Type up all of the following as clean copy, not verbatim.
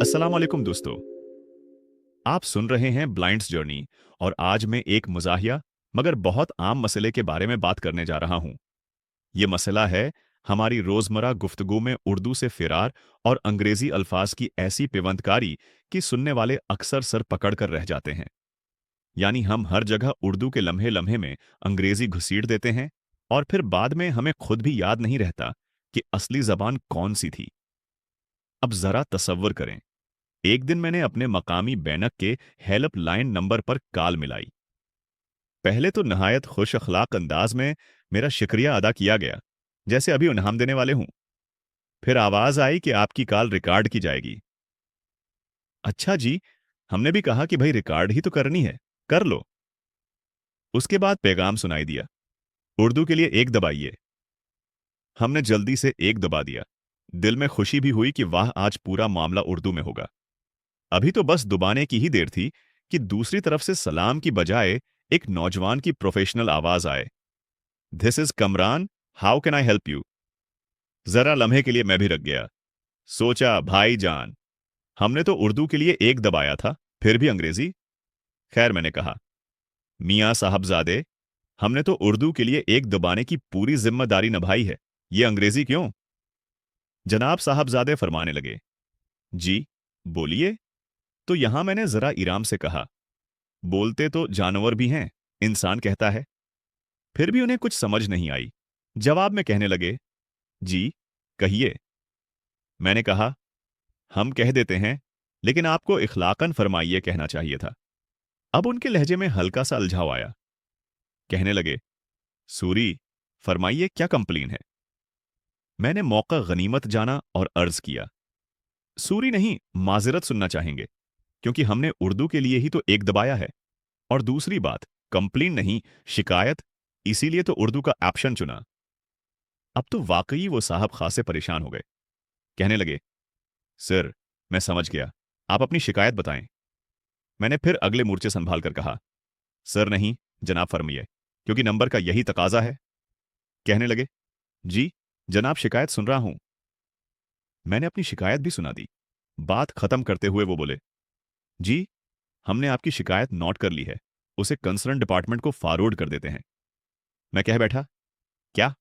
अस्सलाम वालेकुम दोस्तों। आप सुन रहे हैं ब्लाइंड्स जर्नी और आज मैं एक मज़ाहिया मगर बहुत आम मसले के बारे में बात करने जा रहा हूं। ये मसला है हमारी रोज़मर्रा गुफ्तगू में उर्दू से फ़िरार और अंग्रेज़ी अल्फाज की ऐसी पेवंदकारी कि सुनने वाले अक्सर सर पकड़ कर रह जाते हैं। यानी हम हर जगह उर्दू के लम्हे लम्हे में अंग्रेज़ी घुसीट देते हैं और फिर बाद में हमें खुद भी याद नहीं रहता कि असली ज़बान कौन सी थी। अब ज़रा तसव्वुर करें, एक दिन मैंने अपने मकामी बैनक के हेल्प लाइन नंबर पर कॉल मिलाई। पहले तो नहायत खुश अखलाक अंदाज में मेरा शुक्रिया अदा किया गया, जैसे अभी इनाम देने वाले हूं। फिर आवाज आई कि आपकी कॉल रिकॉर्ड की जाएगी। अच्छा जी, हमने भी कहा कि भाई रिकॉर्ड ही तो करनी है, कर लो। उसके बाद पैगाम सुनाई दिया, उर्दू के लिए एक दबाइए। हमने जल्दी से एक दबा दिया। दिल में खुशी भी हुई कि वाह, आज पूरा मामला उर्दू में होगा। अभी तो बस दुबाने की ही देर थी कि दूसरी तरफ से सलाम की बजाय एक नौजवान की प्रोफेशनल आवाज आए, this is Kamran, how can I help you. जरा लम्हे के लिए मैं भी रख गया। सोचा भाई जान, हमने तो उर्दू के लिए एक दबाया था, फिर भी अंग्रेजी। खैर, मैंने कहा, मियाँ साहबजादे, हमने तो उर्दू के लिए एक दबाने की पूरी जिम्मेदारी निभाई है, ये अंग्रेजी क्यों? जनाब साहबजादे फरमाने लगे, जी बोलिए। तो यहां मैंने जरा इराम से कहा, बोलते तो जानवर भी हैं, इंसान कहता है। फिर भी उन्हें कुछ समझ नहीं आई। जवाब में कहने लगे, जी कहिए। मैंने कहा, हम कह देते हैं, लेकिन आपको इखलाकन फरमाइए कहना चाहिए था। अब उनके लहजे में हल्का सा उलझाव आया। कहने लगे, सूरी, फरमाइए क्या कंप्लेन है। मैंने मौका गनीमत जाना और अर्ज किया, सूरी नहीं, माजरत सुनना चाहेंगे, क्योंकि हमने उर्दू के लिए ही तो एक दबाया है। और दूसरी बात, कंप्लेन नहीं, शिकायत, इसीलिए तो उर्दू का ऑप्शन चुना। अब तो वाकई वो साहब खासे परेशान हो गए। कहने लगे, सर, मैं समझ गया, आप अपनी शिकायत बताएं। मैंने फिर अगले मूर्छे संभाल कर कहा, सर नहीं, जनाब फरमाइए, क्योंकि नंबर का यही तकाजा है। कहने लगे, जी जनाब, शिकायत सुन रहा हूं। मैंने अपनी शिकायत भी सुना दी। बात खत्म करते हुए वो बोले, जी हमने आपकी शिकायत नोट कर ली है, उसे कंसर्न डिपार्टमेंट को फॉरवर्ड कर देते हैं। मैं कह बैठा, क्या?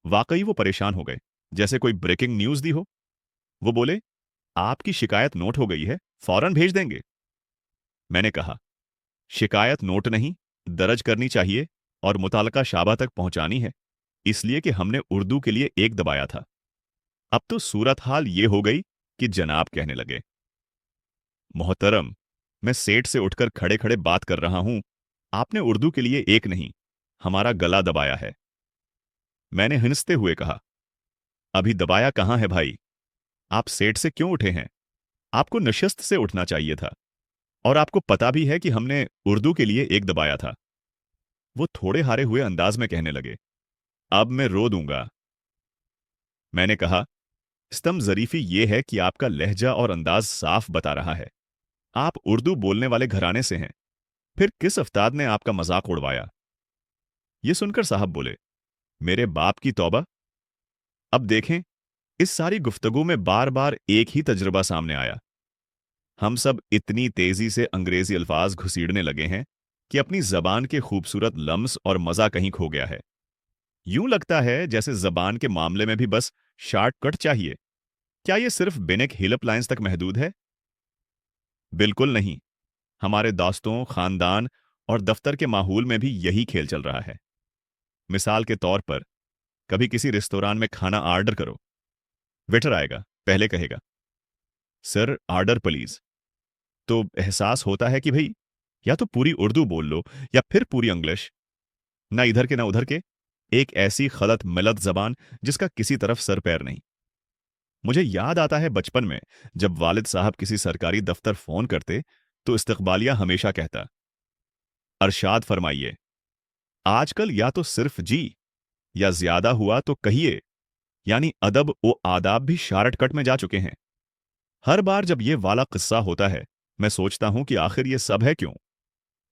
वाकई वो परेशान हो गए, जैसे कोई ब्रेकिंग न्यूज दी हो। वो बोले, आपकी शिकायत नोट हो गई है, फौरन भेज देंगे। मैंने कहा, शिकायत नोट नहीं, दर्ज करनी चाहिए और मुताल्लिका शाबा तक पहुंचानी है, इसलिए कि हमने उर्दू के लिए एक दबाया था। अब तो सूरत हाल ये हो गई कि जनाब कहने लगे, मोहतरम, मैं सेठ से उठकर खड़े खड़े बात कर रहा हूं, आपने उर्दू के लिए एक नहीं, हमारा गला दबाया है। मैंने हिंसते हुए कहा, अभी दबाया कहां है भाई? आप सेठ से क्यों उठे हैं? आपको नशिस्त से उठना चाहिए था, और आपको पता भी है कि हमने उर्दू के लिए एक दबाया था। वो थोड़े हारे हुए अंदाज में कहने लगे, अब मैं रो दूंगा। मैंने कहा, स्तम जरीफी ये है कि आपका लहजा और अंदाज साफ बता रहा है, आप उर्दू बोलने वाले घराने से हैं। फिर किस अफ्ताद ने आपका मजाक उड़वाया? ये सुनकर साहब बोले, मेरे बाप की तौबा। अब देखें, इस सारी गुफ्तगू में बार बार एक ही तजुर्बा सामने आया। हम सब इतनी तेजी से अंग्रेजी अल्फाज घुसीड़ने लगे हैं कि अपनी जबान के खूबसूरत लम्स और मजा कहीं खो गया है। यूं लगता है जैसे जबान के मामले में भी बस शॉर्टकट चाहिए। क्या ये सिर्फ बेनेक हेल्प लाइंस तक महदूद है? बिल्कुल नहीं। हमारे दोस्तों, खानदान और दफ्तर के माहौल में भी यही खेल चल रहा है। मिसाल के तौर पर, कभी किसी रेस्तोरां में खाना ऑर्डर करो, वेटर आएगा, पहले कहेगा, सर ऑर्डर प्लीज। तो एहसास होता है कि भाई, या तो पूरी उर्दू बोल लो या फिर पूरी इंग्लिश, ना इधर के ना उधर के, एक ऐसी खलत मिलत जबान जिसका किसी तरफ सर पैर नहीं। मुझे याद आता है बचपन में जब वालिद साहब किसी सरकारी दफ्तर फोन करते तो इस्तकबालिया हमेशा कहता, अरशाद फरमाइए। आजकल या तो सिर्फ जी, या ज्यादा हुआ तो कहिए, यानी अदब व आदाब भी शॉर्टकट में जा चुके हैं। हर बार जब ये वाला किस्सा होता है, मैं सोचता हूं कि आखिर ये सब है क्यों?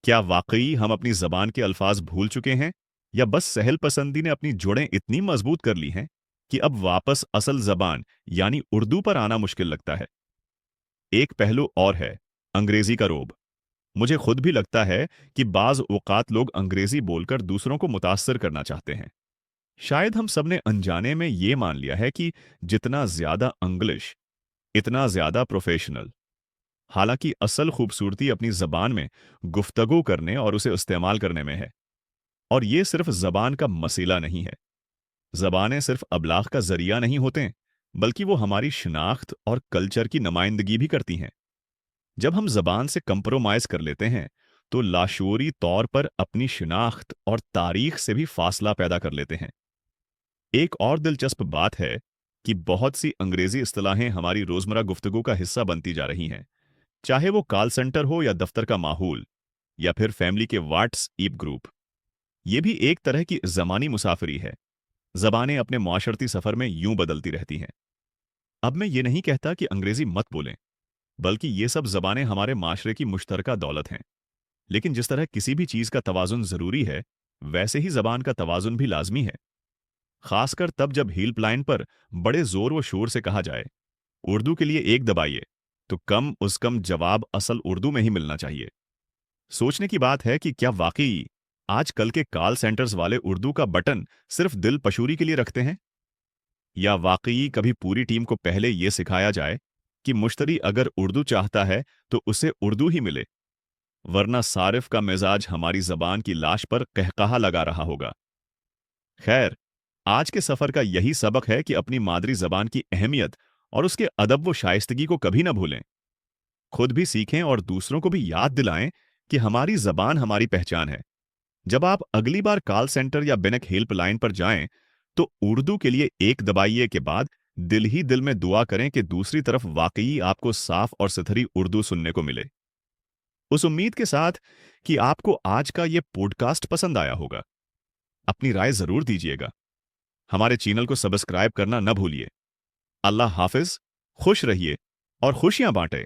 क्या वाकई हम अपनी जबान के अल्फाज भूल चुके हैं, या बस सहल पसंदी ने अपनी जुड़ें इतनी मजबूत कर ली हैं कि अब वापस असल जबान यानी उर्दू पर आना मुश्किल लगता है? एक पहलू और है, अंग्रेजी का रोब। मुझे खुद भी लगता है कि बाज औकात लोग अंग्रेजी बोलकर दूसरों को मुतासर करना चाहते हैं। शायद हम सबने अनजाने में ये मान लिया है कि जितना ज्यादा इंग्लिश, इतना ज्यादा प्रोफेशनल। हालांकि असल खूबसूरती अपनी जबान में गुफ्तगू करने और उसे इस्तेमाल करने में है। और ये सिर्फ जबान का मसला नहीं है। जबानें सिर्फ अबलाग का जरिया नहीं होते, बल्कि वो हमारी शिनाख्त और कल्चर की नुमाइंदगी भी करती हैं। जब हम जबान से कंप्रोमाइज कर लेते हैं, तो लाशूरी तौर पर अपनी शिनाख्त और तारीख से भी फासला पैदा कर लेते हैं। एक और दिलचस्प बात है कि बहुत सी अंग्रेजी इस्तिलाहें हमारी रोजमर्रा गुफ्तगू का हिस्सा बनती जा रही हैं, चाहे वो कॉल सेंटर हो या दफ्तर का माहौल या फिर फैमिली के व्हाट्सएप ग्रुप। ये भी एक तरह की जमानी मुसाफरी है। जबानें अपने माशरती सफर में यूं बदलती रहती हैं। अब मैं ये नहीं कहता कि अंग्रेजी मत बोलें, बल्कि ये सब जबानें हमारे माशरे की मुश्तरका दौलत हैं। लेकिन जिस तरह किसी भी चीज का तवाजुन जरूरी है, वैसे ही जबान का तवाजुन भी लाजमी है। खासकर तब जब हेल्पलाइन पर बड़े जोर व शोर से कहा जाए, उर्दू के लिए एक दबाइए, तो कम उस कम जवाब असल उर्दू में ही मिलना चाहिए। सोचने की बात है कि क्या वाकई आजकल के कॉल सेंटर्स वाले उर्दू का बटन सिर्फ दिल पशूरी के लिए रखते हैं, या वाकई कभी पूरी टीम को पहले यह सिखाया जाए कि मुश्तरी अगर उर्दू चाहता है तो उसे उर्दू ही मिले, वरना सारिफ का मिजाज हमारी जबान की लाश पर कहकहा लगा रहा होगा। खैर, आज के सफर का यही सबक है कि अपनी मादरी जबान की अहमियत और उसके अदब व शाइस्तगी को कभी न भूलें। खुद भी सीखें और दूसरों को भी याद दिलाएं कि हमारी जबान हमारी पहचान है। जब आप अगली बार कॉल सेंटर या बिनक हेल्पलाइन पर जाएं, तो उर्दू के लिए एक दबाइए के बाद दिल ही दिल में दुआ करें कि दूसरी तरफ वाकई आपको साफ और सुथरी उर्दू सुनने को मिले। उस उम्मीद के साथ कि आपको आज का ये पॉडकास्ट पसंद आया होगा। अपनी राय जरूर दीजिएगा। हमारे चैनल को सब्सक्राइब करना न भूलिए। अल्लाह हाफिज, खुश रहिए और खुशियां बांटें।